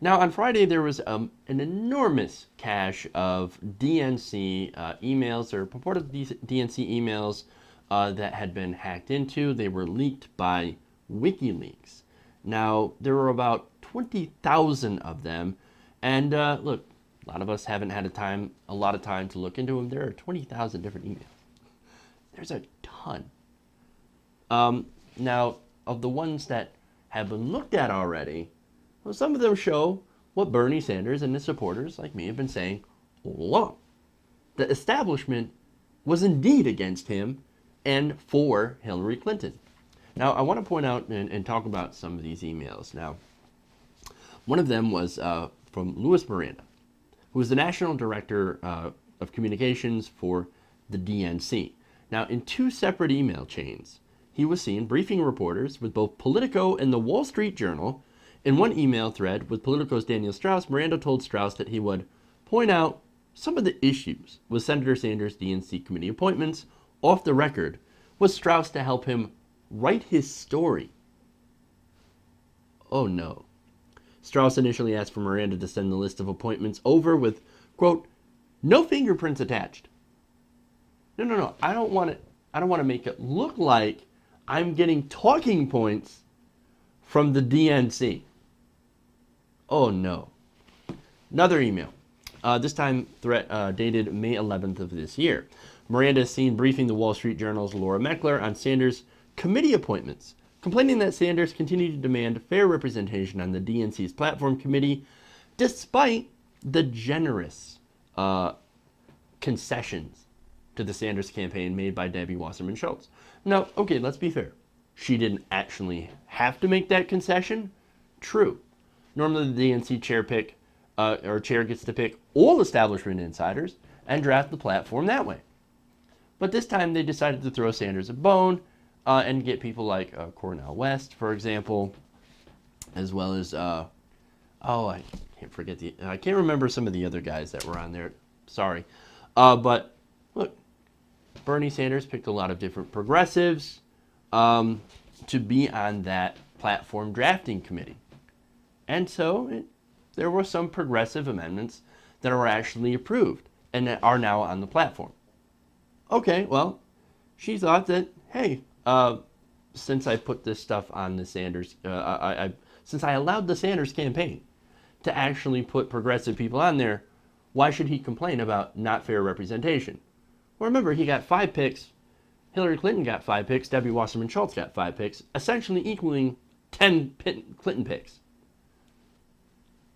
Now, on Friday, there was an enormous cache of DNC emails, or purported DNC emails that had been hacked into. They were leaked by WikiLeaks. Now, there were about 20,000 of them. And look, a lot of us haven't had a lot of time to look into them. There are 20,000 different emails. There's a ton. Now, of the ones that have been looked at already, well, some of them show what Bernie Sanders and his supporters, like me, have been saying all along. The establishment was indeed against him and for Hillary Clinton. Now, I want to point out and talk about some of these emails. Now, one of them was from Louis Miranda, who is the National Director of Communications for the DNC. Now, in two separate email chains, he was seen briefing reporters with both Politico and the Wall Street Journal. In one email thread with Politico's Daniel Strauss, Miranda told Strauss that he would point out some of the issues with Senator Sanders' DNC committee appointments off the record, with Strauss to help him write his story. Oh no. Strauss initially asked for Miranda to send the list of appointments over with, quote, no fingerprints attached. No. I don't want to make it look like I'm getting talking points from the DNC. Oh no. Another email. This time dated May 11th of this year. Miranda is seen briefing the Wall Street Journal's Laura Meckler on Sanders' committee appointments, complaining that Sanders continued to demand fair representation on the DNC's platform committee, despite the generous concessions to the Sanders campaign made by Debbie Wasserman Schultz. Now, okay, let's be fair. She didn't actually have to make that concession. True. Normally, the DNC chair gets to pick all establishment insiders and draft the platform that way. But this time, they decided to throw Sanders a bone and get people like Cornel West, for example, as well as I can't remember some of the other guys that were on there. Sorry, but look, Bernie Sanders picked a lot of different progressives to be on that platform drafting committee. And so there were some progressive amendments that were actually approved and that are now on the platform. Okay, well, she thought that, hey, since I put this stuff on the Sanders, since I allowed the Sanders campaign to actually put progressive people on there, why should he complain about not fair representation? Well, remember, he got 5 picks. Hillary Clinton got 5 picks. Debbie Wasserman Schultz got 5 picks, essentially equaling 10 Clinton picks.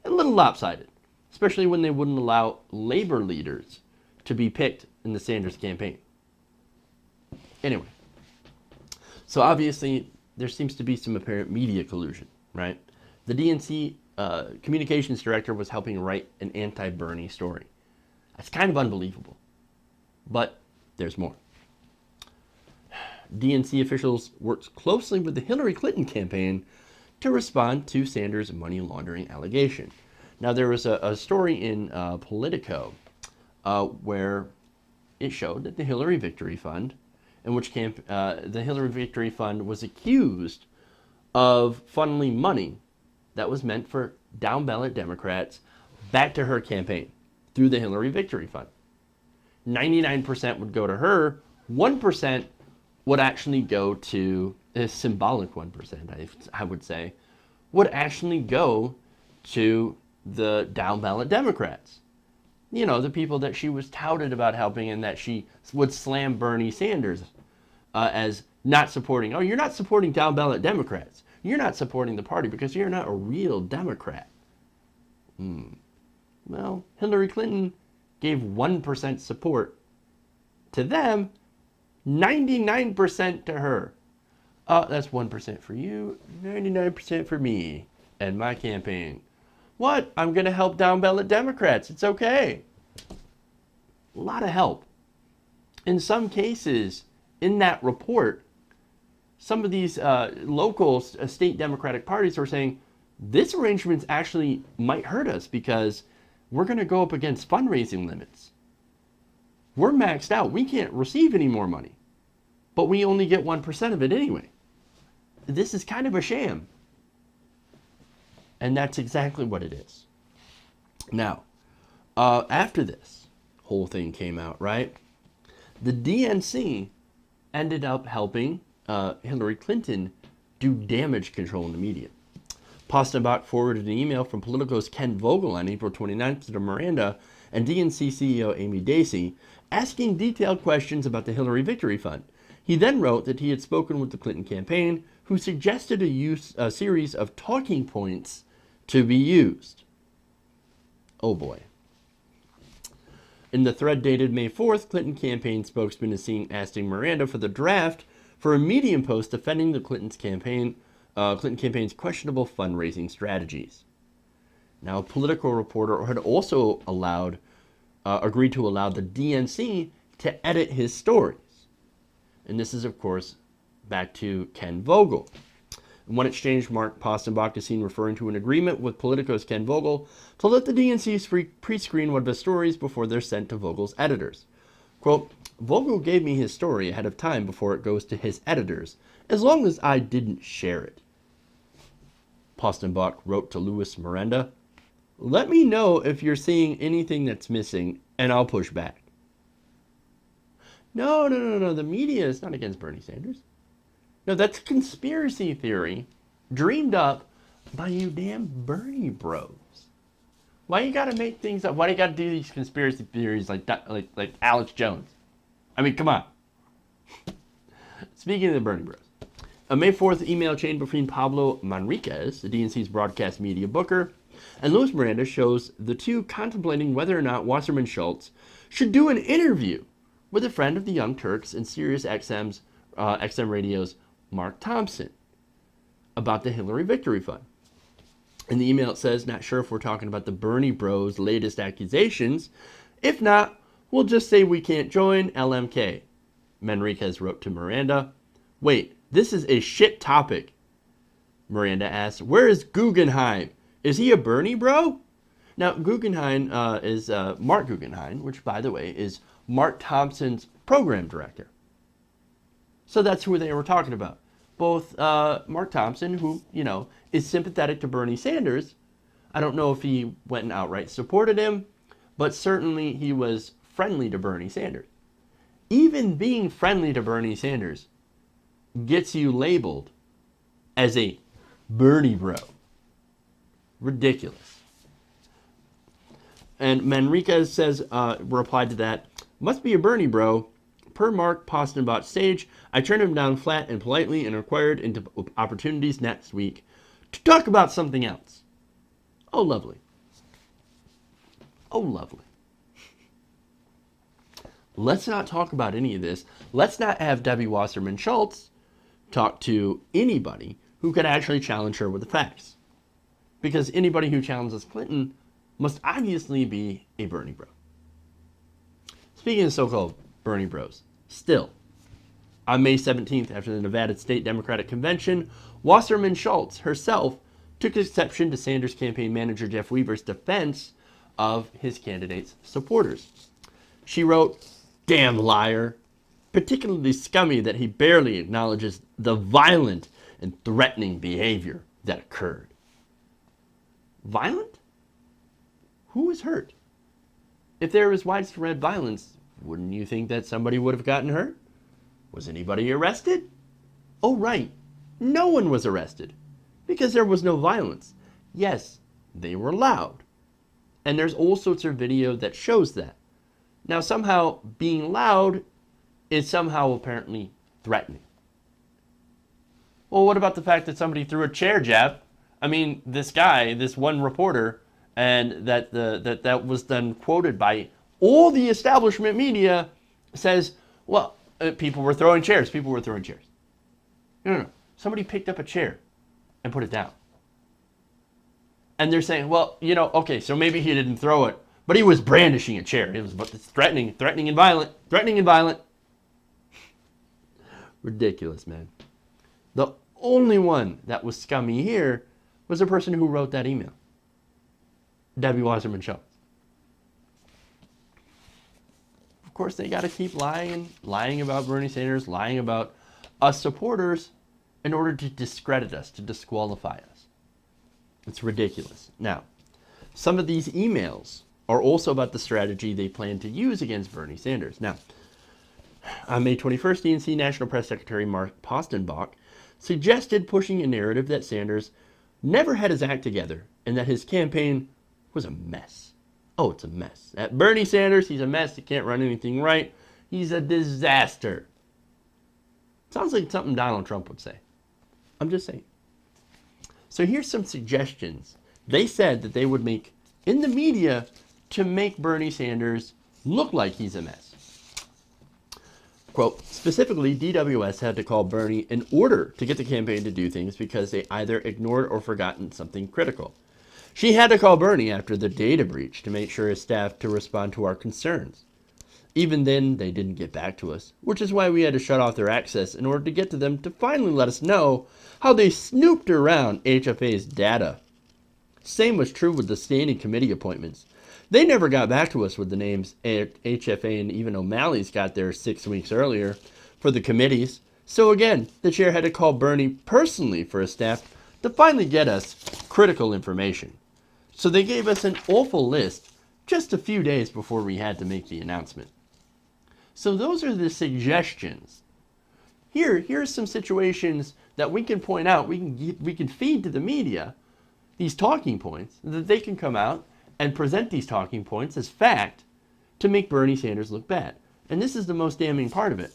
A little lopsided, especially when they wouldn't allow labor leaders to be picked in the Sanders campaign. Anyway, so obviously there seems to be some apparent media collusion, right? The DNC communications director was helping write an anti-Bernie story. That's kind of unbelievable. But there's more. DNC officials worked closely with the Hillary Clinton campaign to respond to Sanders' money laundering allegation. Now, there was a story in Politico where it showed that the Hillary Victory Fund, in which the Hillary Victory Fund was accused of funneling money that was meant for down-ballot Democrats back to her campaign through the Hillary Victory Fund. 99% would go to her, 1% would actually go to, a symbolic 1%, I would say, would actually go to the down-ballot Democrats. You know, the people that she was touted about helping and that she would slam Bernie Sanders as not supporting. Oh, you're not supporting down-ballot Democrats. You're not supporting the party because you're not a real Democrat. Well, Hillary Clinton gave 1% support to them, 99% to her. That's 1% for you, 99% for me and my campaign. What? I'm going to help down-ballot Democrats. It's okay. A lot of help. In some cases, in that report, some of these local state Democratic parties were saying, this arrangement actually might hurt us because we're going to go up against fundraising limits. We're maxed out. We can't receive any more money. But we only get 1% of it anyway. This is kind of a sham. And that's exactly what it is. Now, after this whole thing came out, right, the DNC ended up helping Hillary Clinton do damage control in the media. Postenbach forwarded an email from Politico's Ken Vogel on April 29th to Miranda and DNC CEO Amy Dacey, asking detailed questions about the Hillary Victory Fund. He then wrote that he had spoken with the Clinton campaign, who suggested a series of talking points to be used. Oh boy. In the thread dated May 4th, Clinton campaign spokesman is seen asking Miranda for the draft for a Medium post defending the Clinton campaign's questionable fundraising strategies. Now, a Politico reporter had also agreed to allow the DNC to edit his stories. And this is, of course, back to Ken Vogel. In one exchange, Mark Postenbach is seen referring to an agreement with Politico's Ken Vogel to let the DNC pre-screen one of his stories before they're sent to Vogel's editors. Quote, Vogel gave me his story ahead of time before it goes to his editors, as long as I didn't share it. Postenbach wrote to Louis Miranda, let me know if you're seeing anything that's missing, and I'll push back. No, the media is not against Bernie Sanders. No, that's a conspiracy theory dreamed up by you damn Bernie bros. Why you gotta make things up? Why do you gotta do these conspiracy theories like Alex Jones? I mean, come on. Speaking of the Bernie bros, a May 4th email chain between Pablo Manriquez, the DNC's broadcast media booker, and Luis Miranda shows the two contemplating whether or not Wasserman Schultz should do an interview with a friend of the Young Turks and Sirius XM Radio's Mark Thompson about the Hillary Victory Fund. In the email it says, not sure if we're talking about the Bernie bros' latest accusations. If not, we'll just say we can't join LMK. Manriquez wrote to Miranda. Wait, this is a shit topic. Miranda asked, where is Guggenheim? Is he a Bernie bro? Now, Guggenheim is Mark Guggenheim, which, by the way, is Mark Thompson's program director. So that's who they were talking about. Both Mark Thompson, who, is sympathetic to Bernie Sanders. I don't know if he went and outright supported him, but certainly he was friendly to Bernie Sanders. Even being friendly to Bernie Sanders gets you labeled as a Bernie bro. Ridiculous. And Manriquez says, replied to that, must be a Bernie bro. Per Mark Postenbach's stage, I turned him down flat and politely and inquired into opportunities next week to talk about something else. Oh, lovely. Oh, lovely. Let's not talk about any of this. Let's not have Debbie Wasserman Schultz talk to anybody who could actually challenge her with the facts. Because anybody who challenges Clinton must obviously be a Bernie bro. Speaking of so-called Bernie bros, still, on May 17th, after the Nevada State Democratic Convention, Wasserman Schultz herself took exception to Sanders campaign manager Jeff Weaver's defense of his candidate's supporters. She wrote, damn liar, particularly scummy that he barely acknowledges the violent and threatening behavior that occurred. Violent? Who was hurt? If there was widespread violence, wouldn't you think that somebody would have gotten hurt? Was anybody arrested? Oh, right. No one was arrested because there was no violence. Yes, they were loud. And there's all sorts of video that shows that. Now, somehow being loud is somehow apparently threatening. Well, what about the fact that somebody threw a chair, Jeff? I mean, this guy, this one reporter, and that was then quoted by all the establishment media, says, well, people were throwing chairs. People were throwing chairs. No. Somebody picked up a chair and put it down. And they're saying, well, okay, so maybe he didn't throw it, but he was brandishing a chair. It was threatening and violent. Ridiculous, man. The only one that was scummy here was the person who wrote that email. Debbie Wasserman Schultz. Of course, they got to keep lying about Bernie Sanders, lying about us supporters in order to discredit us, to disqualify us. It's ridiculous. Now, some of these emails are also about the strategy they plan to use against Bernie Sanders. Now, on May 21st, DNC National Press Secretary Mark Postenbach suggested pushing a narrative that Sanders never had his act together and that his campaign was a mess. Oh, it's a mess. That Bernie Sanders, he's a mess. He can't run anything right. He's a disaster. Sounds like something Donald Trump would say. I'm just saying. So here's some suggestions they said that they would make in the media to make Bernie Sanders look like he's a mess. Quote, specifically, DWS had to call Bernie in order to get the campaign to do things because they either ignored or forgotten something critical. She had to call Bernie after the data breach to make sure his staff to respond to our concerns. Even then, they didn't get back to us, which is why we had to shut off their access in order to get to them to finally let us know how they snooped around HFA's data. Same was true with the standing committee appointments. They never got back to us with the names HFA and even O'Malley's got there 6 weeks earlier for the committees. So again, the chair had to call Bernie personally for his staff to finally get us critical information. So they gave us an awful list just a few days before we had to make the announcement. So those are the suggestions. Here's some situations that we can point out, we can feed to the media these talking points, that they can come out and present these talking points as fact to make Bernie Sanders look bad. And this is the most damning part of it.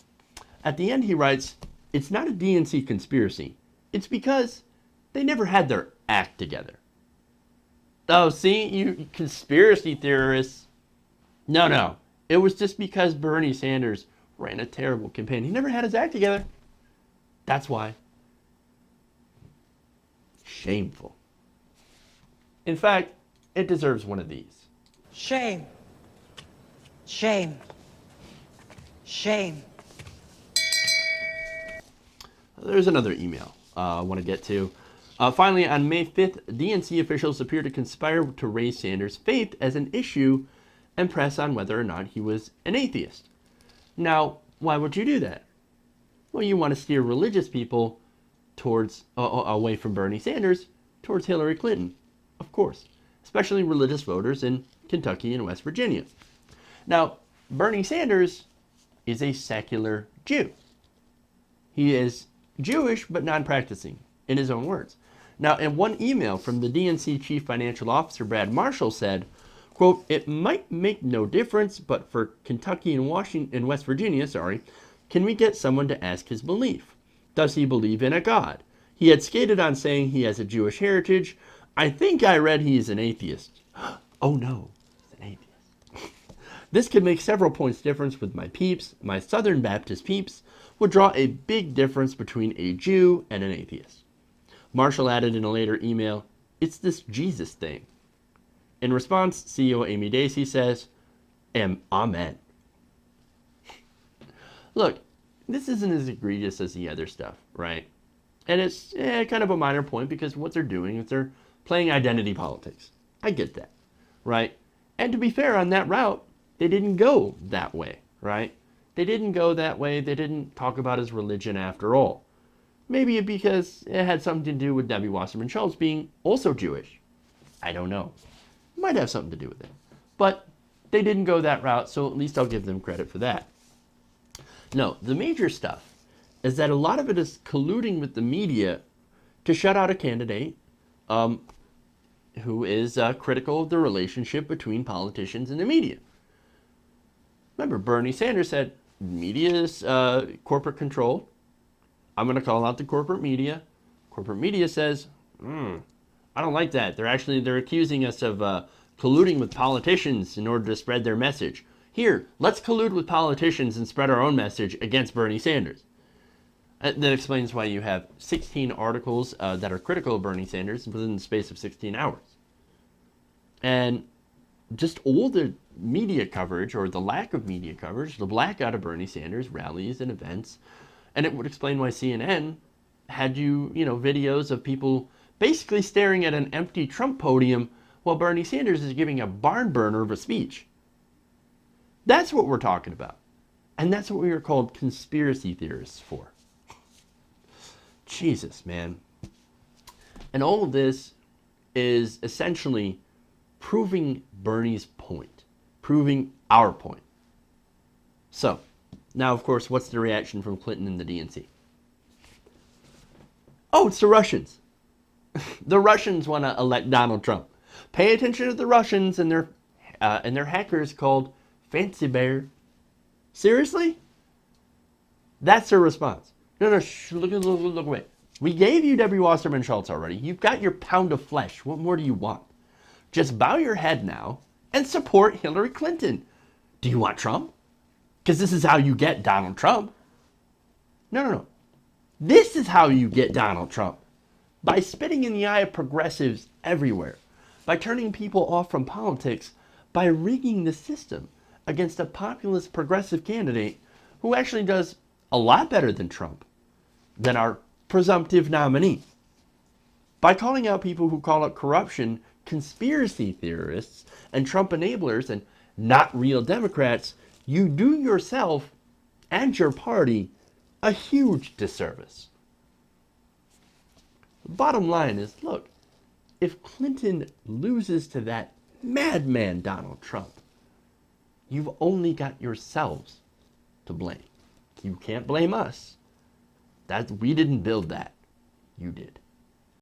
At the end he writes, it's not a DNC conspiracy. It's because they never had their act together. Oh, see, you conspiracy theorists. No. It was just because Bernie Sanders ran a terrible campaign. He never had his act together. That's why. Shameful. In fact, it deserves one of these. Shame. Shame. Shame. There's another email I want to get to. Finally, on May 5th, DNC officials appear to conspire to raise Sanders' faith as an issue and press on whether or not he was an atheist. Now, why would you do that? Well, you want to steer religious people towards away from Bernie Sanders towards Hillary Clinton, of course, especially religious voters in Kentucky and West Virginia. Now, Bernie Sanders is a secular Jew. He is Jewish but non-practicing, in his own words. Now, in one email from the DNC Chief Financial Officer, Brad Marshall, said, quote, it might make no difference, but for Kentucky and West Virginia, can we get someone to ask his belief? Does he believe in a God? He had skated on saying he has a Jewish heritage. I think I read he is an atheist. Oh no, he's an atheist. This could make several points difference with my peeps. My Southern Baptist peeps would draw a big difference between a Jew and an atheist. Marshall added in a later email, it's this Jesus thing. In response, CEO Amy Dacey says, Amen. Look, this isn't as egregious as the other stuff, right? And it's kind of a minor point because what they're doing is they're playing identity politics. I get that, right? And to be fair, on that route, they didn't go that way, right? They didn't go that way. They didn't talk about his religion after all. Maybe because it had something to do with Debbie Wasserman Schultz being also Jewish. I don't know. Might have something to do with it. But they didn't go that route, so at least I'll give them credit for that. No, the major stuff is that a lot of it is colluding with the media to shut out a candidate who is critical of the relationship between politicians and the media. Remember, Bernie Sanders said, media is corporate controlled. I'm going to call out the corporate media. Corporate media says, I don't like that. They're accusing us of colluding with politicians in order to spread their message. Here, let's collude with politicians and spread our own message against Bernie Sanders. That explains why you have 16 articles that are critical of Bernie Sanders within the space of 16 hours. And just all the media coverage, or the lack of media coverage, the blackout of Bernie Sanders rallies and events, and it would explain why CNN had videos of people basically staring at an empty Trump podium while Bernie Sanders is giving a barn burner of a speech. That's what we're talking about. And that's what we are called conspiracy theorists for. Jesus, man. And all of this is essentially proving Bernie's point, proving our point. So, now, of course, what's the reaction from Clinton and the DNC? Oh, it's the Russians. The Russians want to elect Donald Trump. Pay attention to the Russians and their hackers called Fancy Bear. Seriously? That's their response. No, look away. We gave you Debbie Wasserman Schultz already. You've got your pound of flesh. What more do you want? Just bow your head now and support Hillary Clinton. Do you want Trump? Because this is how you get Donald Trump. No. This is how you get Donald Trump. By spitting in the eye of progressives everywhere. By turning people off from politics. By rigging the system against a populist progressive candidate who actually does a lot better than Trump, than our presumptive nominee. By calling out people who call out corruption conspiracy theorists and Trump enablers and not real Democrats, you do yourself and your party a huge disservice. The bottom line is, look, if Clinton loses to that madman Donald Trump, you've only got yourselves to blame. You can't blame us. We didn't build that. You did.